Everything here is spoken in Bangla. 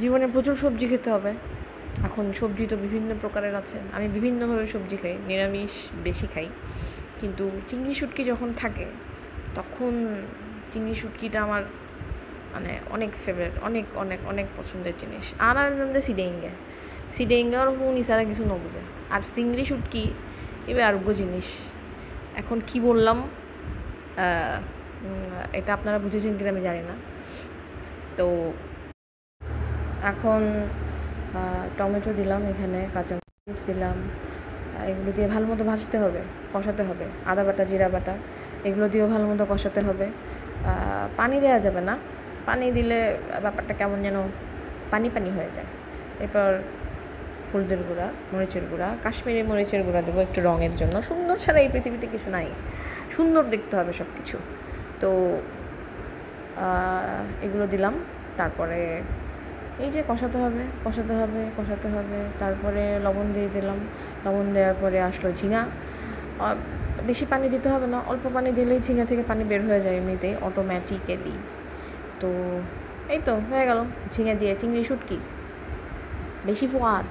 জীবনে প্রচুর সবজি খেতে হবে। এখন সবজি তো বিভিন্ন প্রকারের আছে, আমি বিভিন্নভাবে সবজি খাই, নিরামিষ বেশি খাই, কিন্তু চিংড়ি শুটকি যখন থাকে তখন চিংড়ি শুটকিটা আমার মানে অনেক ফেভারিট, অনেক অনেক অনেক পছন্দের জিনিস। আর আমি মধ্যে সিডেঙ্গে সিডেঙ্গার হুন ইসারা কিছু নবুঝে। আর চিংড়ি শুটকি এবার আরোগ্য জিনিস। এখন কি বললাম এটা আপনারা বুঝেছেন কিনা আমি জানি না। তো এখন টমেটো দিলাম, এখানে কাঁচামরিচ দিলাম, এগুলো দিয়ে ভালো মতো ভাজতে হবে, কষাতে হবে। আদা বাটা, জিরা বাটা এগুলো দিয়েও ভালো মতো কষাতে হবে। পানি দেওয়া যাবে না, পানি দিলে ব্যাপারটা কেমন যেন পানি পানি হয়ে যায়। এরপর হলুদের গুঁড়া, মরিচের গুঁড়া, কাশ্মীরি মরিচের গুঁড়া দেবো একটু রঙের জন্য। সুন্দর ছাড়া এই পৃথিবীতে কিছু নাই, সুন্দর দেখতে হবে সব কিছু। তো এগুলো দিলাম, তারপরে এই যে কষাতে হবে কষাতে হবে কষাতে হবে। তারপরে লবণ দিয়ে দিলাম, লবণ দেওয়ার পরে আসলো ঝিঙা। বেশি পানি দিতে হবে না, অল্প পানি দিলেই ঝিঙা থেকে পানি বের হয়ে যায় এমনিতেই অটোমেটিক্যালি। তো এই তো হয়ে গেল ঝিঙা দিয়ে চিংড়ি শুটকি, বেশি স্বাদ।